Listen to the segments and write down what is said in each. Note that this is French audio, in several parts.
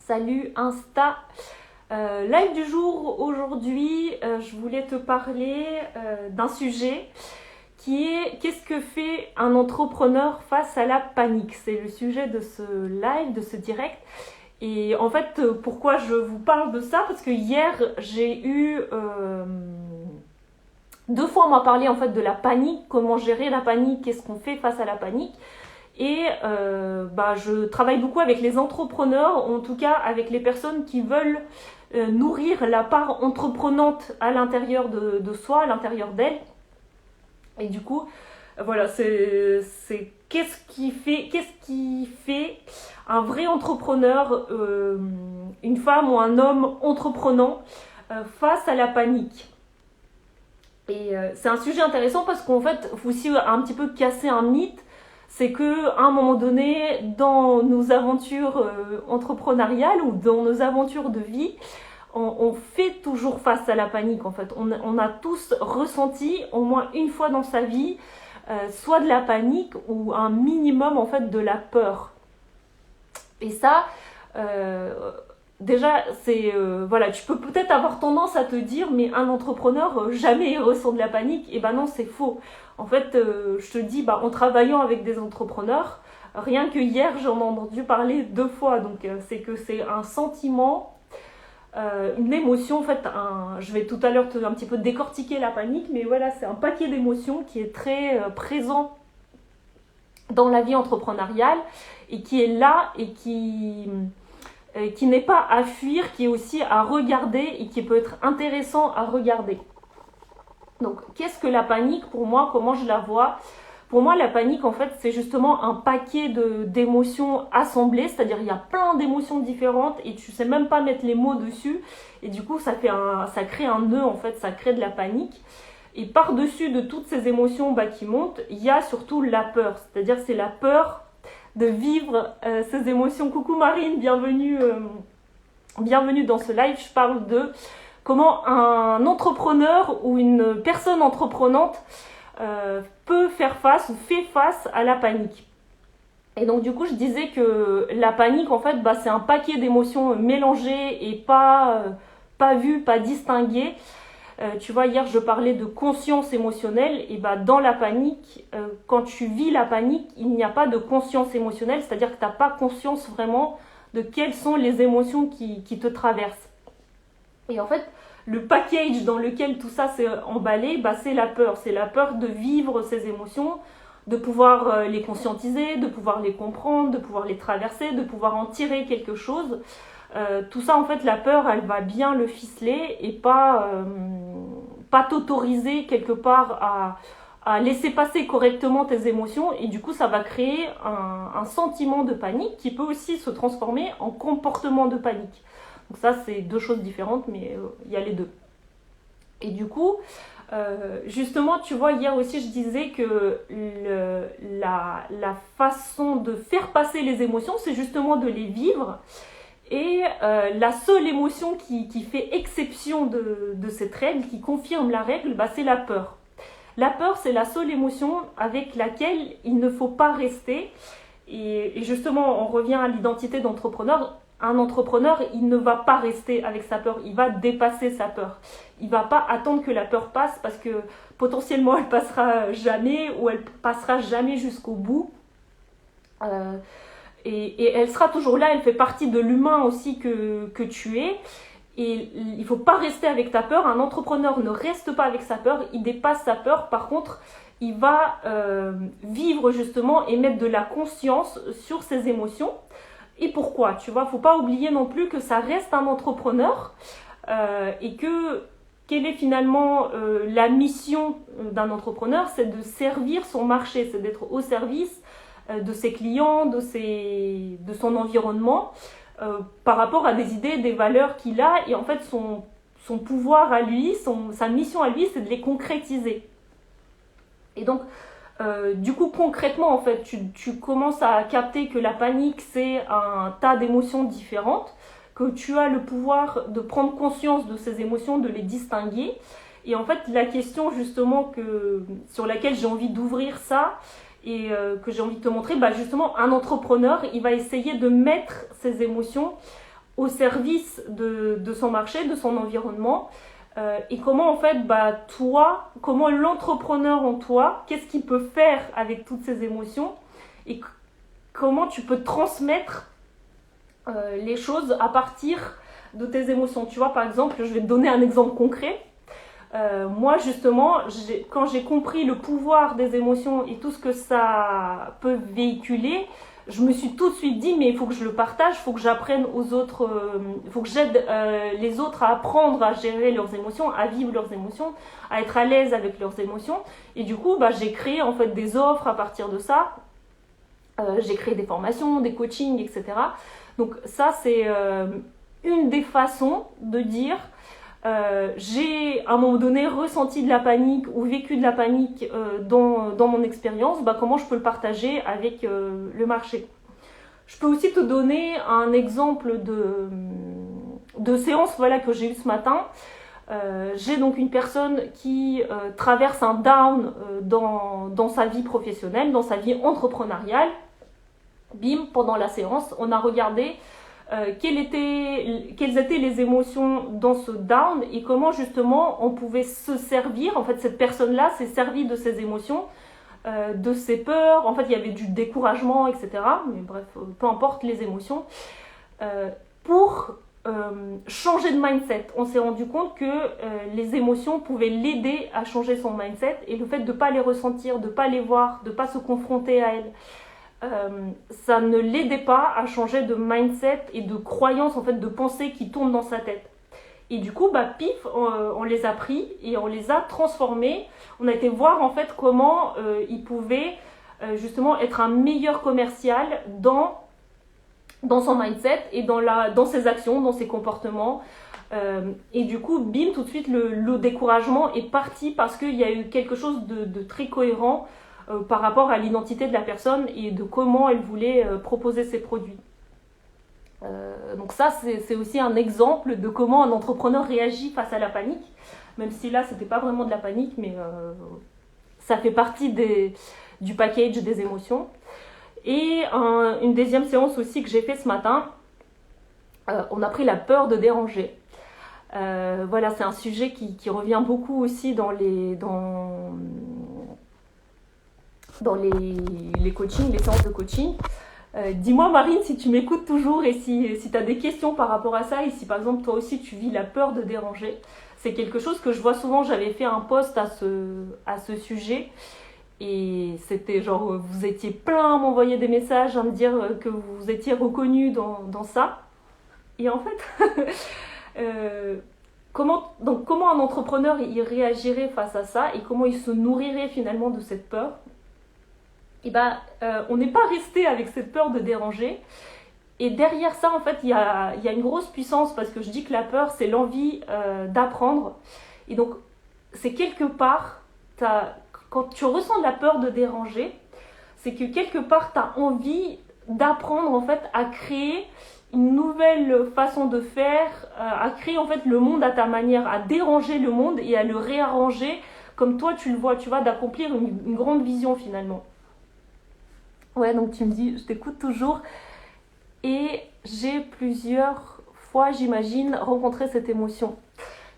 Salut Insta. Live du jour aujourd'hui, je voulais te parler d'un sujet qui est qu'est-ce que fait un entrepreneur face à la panique. C'est le sujet de ce live, de ce direct. Et en fait, pourquoi je vous parle de ça? Parce que hier, j'ai eu deux fois on m'a parlé en fait de la panique, comment gérer la panique, qu'est-ce qu'on fait face à la panique. Et je travaille beaucoup avec les entrepreneurs, en tout cas avec les personnes qui veulent nourrir la part entreprenante à l'intérieur de soi, à l'intérieur d'elles. Et du coup, voilà, c'est qu'est-ce qui fait un vrai entrepreneur, une femme ou un homme entreprenant face à la panique. Et c'est un sujet intéressant parce qu'en fait, il faut aussi un petit peu casser un mythe. C'est que à un moment donné, dans nos aventures entrepreneuriales ou dans nos aventures de vie, on fait toujours face à la panique en fait. On a tous ressenti au moins une fois dans sa vie soit de la panique ou un minimum en fait de la peur. Et ça, déjà, c'est voilà, tu peux peut-être avoir tendance à te dire, mais un entrepreneur jamais il ressent de la panique. Et ben non, c'est faux. En fait, je te dis, en travaillant avec des entrepreneurs, rien que hier, j'en ai entendu parler deux fois. Donc, c'est que c'est un sentiment, une émotion. En fait, je vais tout à l'heure un petit peu décortiquer la panique, mais voilà, c'est un paquet d'émotions qui est très présent dans la vie entrepreneuriale et qui est là et qui n'est pas à fuir, qui est aussi à regarder et qui peut être intéressant à regarder. Donc, qu'est-ce que la panique pour moi? Comment je la vois? Pour moi, la panique, en fait, c'est justement un paquet d'émotions assemblées, c'est-à-dire il y a plein d'émotions différentes et tu sais même pas mettre les mots dessus. Et du coup, ça crée un nœud, en fait, ça crée de la panique. Et par-dessus de toutes ces émotions qui montent, il y a surtout la peur. C'est-à-dire c'est la peur de vivre ces émotions. Coucou Marine, bienvenue dans ce live. Je parle de comment un entrepreneur ou une personne entreprenante peut faire face ou fait face à la panique. Et donc du coup, je disais que la panique, en fait, c'est un paquet d'émotions mélangées et pas vues, pas distinguées. Tu vois, hier, je parlais de conscience émotionnelle. Et dans la panique, quand tu vis la panique, il n'y a pas de conscience émotionnelle. C'est-à-dire que tu n'as pas conscience vraiment de quelles sont les émotions qui te traversent. Et en fait, le package dans lequel tout ça s'est emballé, c'est la peur. C'est la peur de vivre ces émotions, de pouvoir les conscientiser, de pouvoir les comprendre, de pouvoir les traverser, de pouvoir en tirer quelque chose. Tout ça, en fait, la peur, elle va bien le ficeler et pas t'autoriser quelque part à laisser passer correctement tes émotions. Et du coup, ça va créer un sentiment de panique qui peut aussi se transformer en comportement de panique. Donc ça, c'est deux choses différentes, mais il y a les deux. Et du coup, justement, tu vois, hier aussi, je disais que la façon de faire passer les émotions, c'est justement de les vivre. Et la seule émotion qui fait exception de cette règle, qui confirme la règle, c'est la peur. La peur, c'est la seule émotion avec laquelle il ne faut pas rester. Et justement, on revient à l'identité d'entrepreneur. Un entrepreneur, il ne va pas rester avec sa peur, il va dépasser sa peur. Il ne va pas attendre que la peur passe parce que potentiellement elle passera jamais ou elle passera jamais jusqu'au bout. Et elle sera toujours là, elle fait partie de l'humain aussi que tu es. Et il ne faut pas rester avec ta peur. Un entrepreneur ne reste pas avec sa peur, il dépasse sa peur. Par contre, il va vivre justement et mettre de la conscience sur ses émotions. Et pourquoi? Tu vois, il ne faut pas oublier non plus que ça reste un entrepreneur et quelle est finalement la mission d'un entrepreneur? C'est de servir son marché, c'est d'être au service de ses clients, de son environnement, par rapport à des idées, des valeurs qu'il a. Et en fait, son pouvoir à lui, sa mission à lui, c'est de les concrétiser. Et donc, du coup, concrètement, en fait, tu commences à capter que la panique, c'est un tas d'émotions différentes, que tu as le pouvoir de prendre conscience de ces émotions, de les distinguer. Et en fait, la question justement sur laquelle j'ai envie d'ouvrir ça, et que j'ai envie de te montrer, justement, un entrepreneur, il va essayer de mettre ses émotions au service de son marché, de son environnement. Et comment en fait, toi, comment l'entrepreneur en toi, qu'est-ce qu'il peut faire avec toutes ces émotions et comment tu peux transmettre les choses à partir de tes émotions. Tu vois, par exemple, je vais te donner un exemple concret. Moi, justement, quand j'ai compris le pouvoir des émotions et tout ce que ça peut véhiculer, je me suis tout de suite dit, mais il faut que je le partage, il faut que j'apprenne aux autres, il faut que j'aide les autres à apprendre à gérer leurs émotions, à vivre leurs émotions, à être à l'aise avec leurs émotions. Et du coup, j'ai créé en fait des offres à partir de ça. J'ai créé des formations, des coachings, etc. Donc ça, c'est une des façons de dire j'ai à un moment donné ressenti de la panique ou vécu de la panique dans mon expérience, comment je peux le partager avec le marché. Je peux aussi te donner un exemple de séance que j'ai eu ce matin. J'ai donc une personne qui traverse un down dans sa vie professionnelle, dans sa vie entrepreneuriale. Bim, pendant la séance, on a regardé quelles étaient les émotions dans ce down et comment justement on pouvait se servir. En fait, cette personne-là s'est servie de ses émotions, de ses peurs. En fait, il y avait du découragement, etc. Mais bref, peu importe les émotions. Pour changer de mindset. On s'est rendu compte que les émotions pouvaient l'aider à changer son mindset et le fait de ne pas les ressentir, de ne pas les voir, de ne pas se confronter à elles, ça ne l'aidait pas à changer de mindset et de croyance, en fait, de pensée qui tourne dans sa tête. Et du coup, pif, on les a pris et on les a transformés. On a été voir en fait comment il pouvait justement être un meilleur commercial dans son mindset et dans ses actions, dans ses comportements. Et du coup, bim, tout de suite, le découragement est parti parce qu'il y a eu quelque chose de très cohérent par rapport à l'identité de la personne et de comment elle voulait proposer ses produits. Donc ça, c'est aussi un exemple de comment un entrepreneur réagit face à la panique, même si là, c'était pas vraiment de la panique, mais ça fait partie du package des émotions. Et une deuxième séance aussi que j'ai fait ce matin, on a pris la peur de déranger. C'est un sujet qui revient beaucoup aussi dans les coachings, les séances de coaching. Dis-moi Marine si tu m'écoutes toujours et si tu as des questions par rapport à ça et si par exemple toi aussi tu vis la peur de déranger. C'est quelque chose que je vois souvent, j'avais fait un post à ce sujet et c'était genre vous étiez plein à m'envoyer des messages, à me dire que vous étiez reconnus dans ça. Et en fait, comment un entrepreneur il réagirait face à ça et comment il se nourrirait finalement de cette peur? On n'est pas resté avec cette peur de déranger. Et derrière ça, en fait, il y a une grosse puissance parce que je dis que la peur, c'est l'envie d'apprendre. Et donc, c'est quelque part, quand tu ressens de la peur de déranger, c'est que quelque part, tu as envie d'apprendre en fait à créer une nouvelle façon de faire, à créer en fait le monde à ta manière, à déranger le monde et à le réarranger comme toi tu le vois, tu vois, d'accomplir une grande vision finalement. Ouais, donc tu me dis, je t'écoute toujours. Et j'ai plusieurs fois, j'imagine, rencontré cette émotion.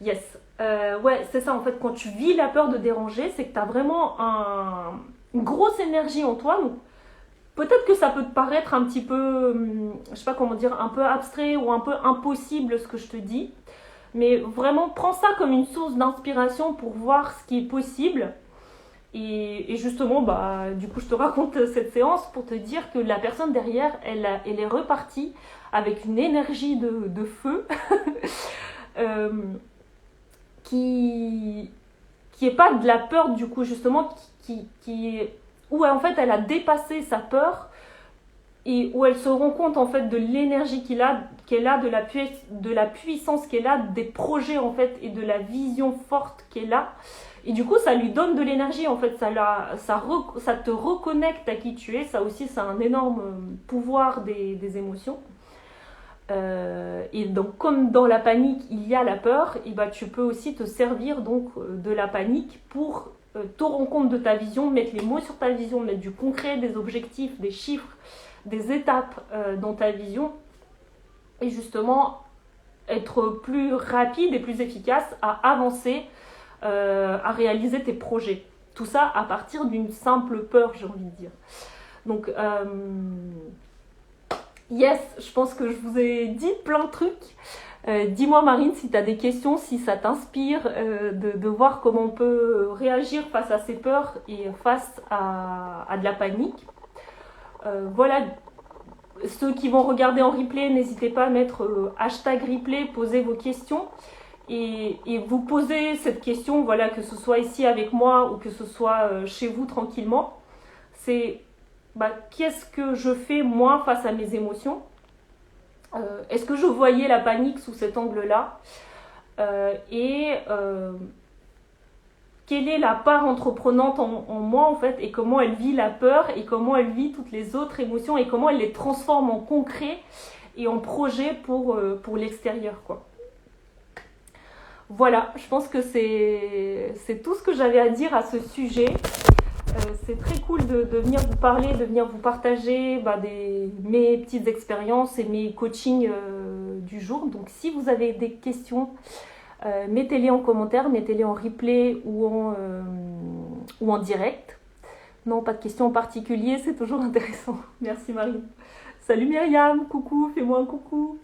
Yes. Ouais, c'est ça en fait. Quand tu vis la peur de déranger, c'est que tu as vraiment une grosse énergie en toi. Donc, peut-être que ça peut te paraître un petit peu, je sais pas comment dire, un peu abstrait ou un peu impossible ce que je te dis. Mais vraiment, prends ça comme une source d'inspiration pour voir ce qui est possible. Et justement, du coup, je te raconte cette séance pour te dire que la personne derrière, elle est repartie avec une énergie de feu qui est pas de la peur, du coup, justement, où en fait, elle a dépassé sa peur et où elle se rend compte, en fait, de l'énergie qu'elle a, de la puissance qu'elle a, des projets, en fait, et de la vision forte qu'elle a. Et du coup, ça lui donne de l'énergie, en fait, ça te reconnecte à qui tu es. Ça aussi, c'est un énorme pouvoir des émotions. Et donc, comme dans la panique, il y a la peur, et tu peux aussi te servir donc de la panique pour te rendre compte de ta vision, mettre les mots sur ta vision, mettre du concret, des objectifs, des chiffres, des étapes dans ta vision. et justement être plus rapide et plus efficace à avancer, à réaliser tes projets. Tout ça à partir d'une simple peur, j'ai envie de dire. Donc, yes, je pense que je vous ai dit plein de trucs. Dis-moi Marine si tu as des questions, si ça t'inspire de voir comment on peut réagir face à ces peurs et face à de la panique. Voilà, ceux qui vont regarder en replay, n'hésitez pas à mettre hashtag replay, posez vos questions et vous posez cette question, voilà, que ce soit ici avec moi ou que ce soit chez vous tranquillement. C'est qu'est-ce que je fais moi face à mes émotions? Est-ce que je voyais la panique sous cet angle-là? Quelle est la part entreprenante en moi en fait, et comment elle vit la peur et comment elle vit toutes les autres émotions et comment elle les transforme en concret et en projet pour l'extérieur, quoi. Voilà, je pense que c'est tout ce que j'avais à dire à ce sujet. C'est très cool de venir vous parler, de venir vous partager mes petites expériences et mes coachings du jour. Donc si vous avez des questions, mettez-les en commentaire, mettez-les en replay ou en direct. Non, pas de questions en particulier, c'est toujours intéressant. Merci Marie. Salut Myriam, coucou, fais-moi un coucou.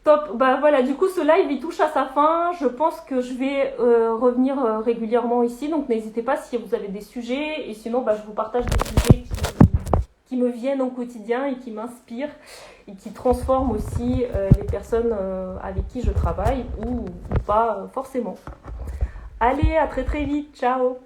Top, voilà, du coup ce live il touche à sa fin. Je pense que je vais revenir régulièrement ici, donc n'hésitez pas si vous avez des sujets, et sinon je vous partage des sujets qui me viennent au quotidien et qui m'inspirent et qui transforment aussi les personnes avec qui je travaille ou pas forcément. Allez, à très très vite, ciao.